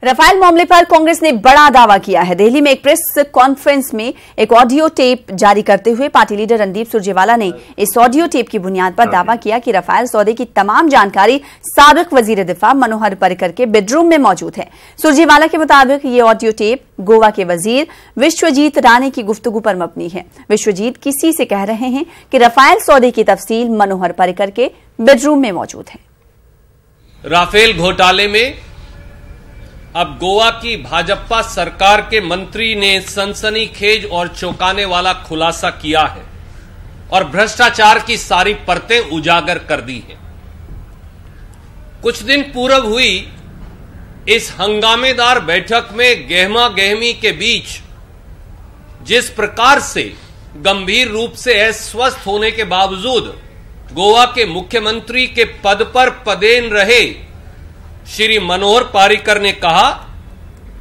Rafale मामले पर कांग्रेस ने बड़ा दावा किया है। दिल्ली में एक प्रेस कॉन्फ्रेंस में एक ऑडियो टेप जारी करते हुए पार्टी लीडर रणदीप सुरजेवाला ने इस ऑडियो टेप की बुनियाद पर दावा किया कि राफेल सौदे की तमाम जानकारी साबिक वजीर दिफा मनोहर पर्रिकर के बेडरूम में मौजूद है। सुरजेवाला के मुताबिक ये ऑडियो टेप गोवा के वजीर विश्वजीत राणे की गुफ्तगू पर मबनी है। विश्वजीत किसी से कह रहे हैं कि राफेल सौदे की तफसील मनोहर पर्रिकर के बेडरूम में मौजूद है। राफेल घोटाले में अब गोवा की भाजपा सरकार के मंत्री ने सनसनीखेज और चौंकाने वाला खुलासा किया है और भ्रष्टाचार की सारी परतें उजागर कर दी हैं। कुछ दिन पूर्व हुई इस हंगामेदार बैठक में गहमा गहमी के बीच जिस प्रकार से गंभीर रूप से अस्वस्थ होने के बावजूद गोवा के मुख्यमंत्री के पद पर पदेन रहे श्री मनोहर पर्रिकर ने कहा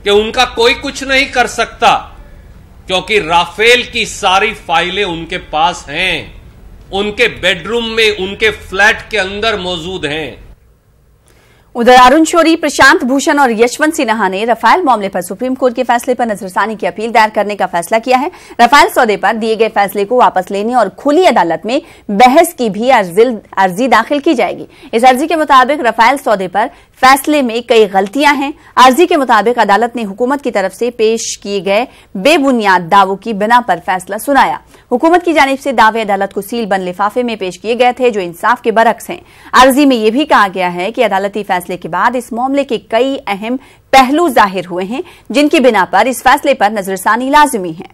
कि उनका कोई कुछ नहीं कर सकता क्योंकि राफेल की सारी फाइलें उनके पास हैं, उनके बेडरूम में, उनके फ्लैट के अंदर मौजूद हैं। उधर अरुण शौरी, प्रशांत भूषण और यशवंत सिन्हा ने राफेल मामले पर सुप्रीम कोर्ट के फैसले पर नजरसानी की अपील दायर करने का फैसला किया है। राफेल सौदे पर दिए गए फैसले को वापस लेने और खुली अदालत में बहस की भी अर्जी दाखिल की जाएगी। इस अर्जी के मुताबिक राफेल सौदे पर फैसले में कई गलतियां हैं। अर्जी के मुताबिक अदालत ने हुकूमत की तरफ से पेश किए गए बेबुनियाद दावों की बिना पर फैसला सुनाया। हुकूमत की जानिब से दावे अदालत को सील बंद लिफाफे में पेश किए गए थे जो इंसाफ के बरक्स हैं। अर्जी में यह भी कहा गया है कि अदालती फैसले के बाद इस मामले के कई अहम पहलू जाहिर हुए हैं जिनकी बिना पर इस फैसले पर नजरसानी लाजिमी है।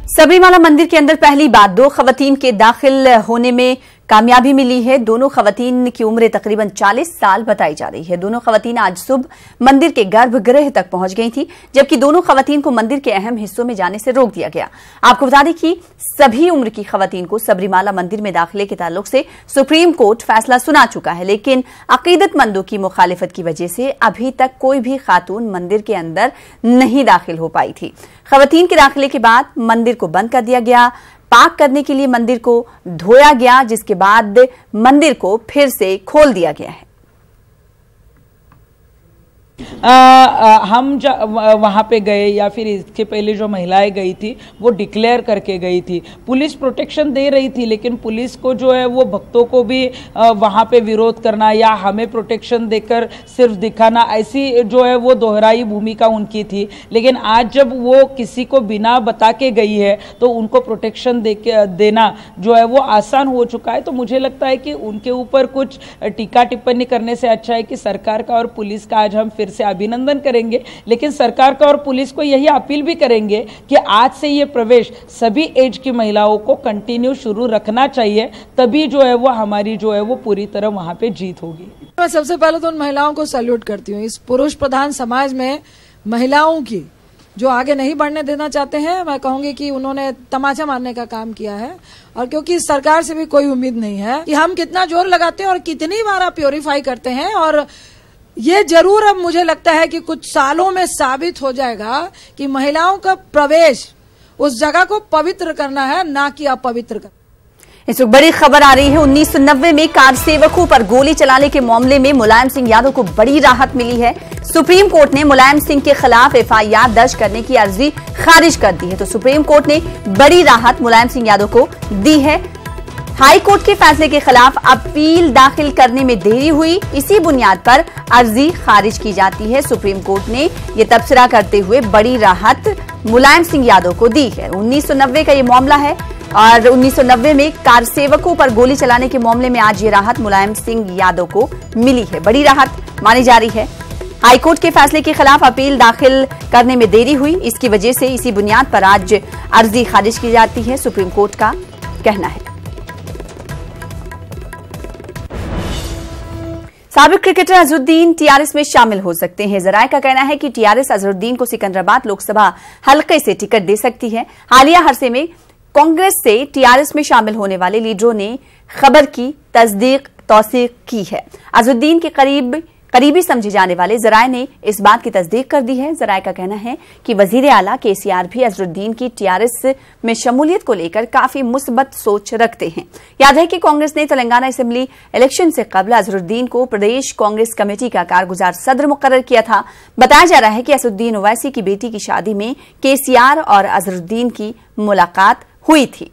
सबरीमाला मंदिर के अंदर पहली बार 2 खवातीन के दाखिल होने में कामयाबी मिली है। दोनों खवातीन की उम्र तकरीबन 40 साल बताई जा रही है। दोनों खवातीन आज सुबह मंदिर के गर्भगृह तक पहुंच गई थी, जबकि दोनों खवातीन को मंदिर के अहम हिस्सों में जाने से रोक दिया गया। आपको बता दें कि सभी उम्र की खवातीन को सबरीमाला मंदिर में दाखिले के ताल्लुक से सुप्रीम कोर्ट फैसला सुना चुका है, लेकिन अकीदतमंदों की मुखालिफत की वजह से अभी तक कोई भी खातून मंदिर के अंदर नहीं दाखिल हो पाई थी। खवातीन के दाखिले के बाद मंदिर को बंद कर दिया गया। पाक करने के लिए मंदिर को धोया गया, जिसके बाद मंदिर को फिर से खोल दिया गया है। हम वहाँ पे गए या फिर इसके पहले जो महिलाएं गई थी वो डिक्लेयर करके गई थी। पुलिस प्रोटेक्शन दे रही थी, लेकिन पुलिस को जो है वो भक्तों को भी वहाँ पे विरोध करना या हमें प्रोटेक्शन देकर सिर्फ दिखाना, ऐसी जो है वो दोहराई भूमिका उनकी थी। लेकिन आज जब वो किसी को बिना बता के गई है तो उनको प्रोटेक्शन देना जो है वो आसान हो चुका है। तो मुझे लगता है कि उनके ऊपर कुछ टीका टिप्पणी करने से अच्छा है कि सरकार का और पुलिस का आज हम फिर से अभिनंदन करेंगे, लेकिन सरकार का और पुलिस को यही अपील भी करेंगे कि आज से ये प्रवेश सभी एज की महिलाओं को कंटिन्यू शुरू रखना चाहिए, तभी जो है वो हमारी जो है वो पूरी तरह वहां पे जीत होगी। मैं सबसे पहले तो उन महिलाओं को सैल्यूट करती हूँ। इस पुरुष प्रधान समाज में महिलाओं की जो आगे नहीं बढ़ने देना चाहते हैं, मैं कहूंगी कि उन्होंने तमाचा मारने का काम किया है। और क्योंकि सरकार से भी कोई उम्मीद नहीं है कि हम कितना जोर लगाते हैं और कितनी बार आप प्योरीफाई करते हैं, और ये जरूर अब मुझे लगता है कि कुछ सालों में साबित हो जाएगा कि महिलाओं का प्रवेश उस जगह को पवित्र करना है, ना कि अपवित्र करना। इस वक्त बड़ी खबर आ रही है। 1990 में कार सेवकों पर गोली चलाने के मामले में मुलायम सिंह यादव को बड़ी राहत मिली है। सुप्रीम कोर्ट ने मुलायम सिंह के खिलाफ FIR दर्ज करने की अर्जी खारिज कर दी है। तो सुप्रीम कोर्ट ने बड़ी राहत मुलायम सिंह यादव को दी है। हाई कोर्ट के फैसले के खिलाफ अपील दाखिल करने में देरी हुई, इसी बुनियाद पर अर्जी खारिज की जाती है। सुप्रीम कोर्ट ने यह तबसरा करते हुए बड़ी राहत मुलायम सिंह यादव को दी है। 1990 का यह मामला है और 1990 में कार सेवकों पर गोली चलाने के मामले में आज ये राहत मुलायम सिंह यादव को मिली है। बड़ी राहत मानी जा रही है। हाईकोर्ट के फैसले के खिलाफ अपील दाखिल करने में देरी हुई, इसकी वजह से इसी बुनियाद पर आज अर्जी खारिज की जाती है, सुप्रीम कोर्ट का कहना है। साबिक क्रिकेटर अजहरुद्दीन टीआरएस में शामिल हो सकते हैं। जराये का कहना है कि टीआरएस अजहरुद्दीन को सिकंदराबाद लोकसभा हलके से टिकट दे सकती है। हालिया हरसे में कांग्रेस से टीआरएस में शामिल होने वाले लीडरों ने खबर की तौसीक की है। अजहरुद्दीन के करीब करीबी समझे जाने वाले जराये ने इस बात की तस्दीक कर दी है। जराये का कहना है कि वजीर आला केसीआर भी अजहरुद्दीन की टीआरएस में शमूलियत को लेकर काफी मुस्बत सोच रखते हैं। याद है कि कांग्रेस ने तेलंगाना असेंबली इलेक्शन से कबल अजहरुद्दीन को प्रदेश कांग्रेस कमेटी का कारगुजार सदर मुकर्रर किया था। बताया जा रहा है कि असदुद्दीन ओवैसी की बेटी की शादी में केसीआर और अजहरुद्दीन की मुलाकात हुई थी।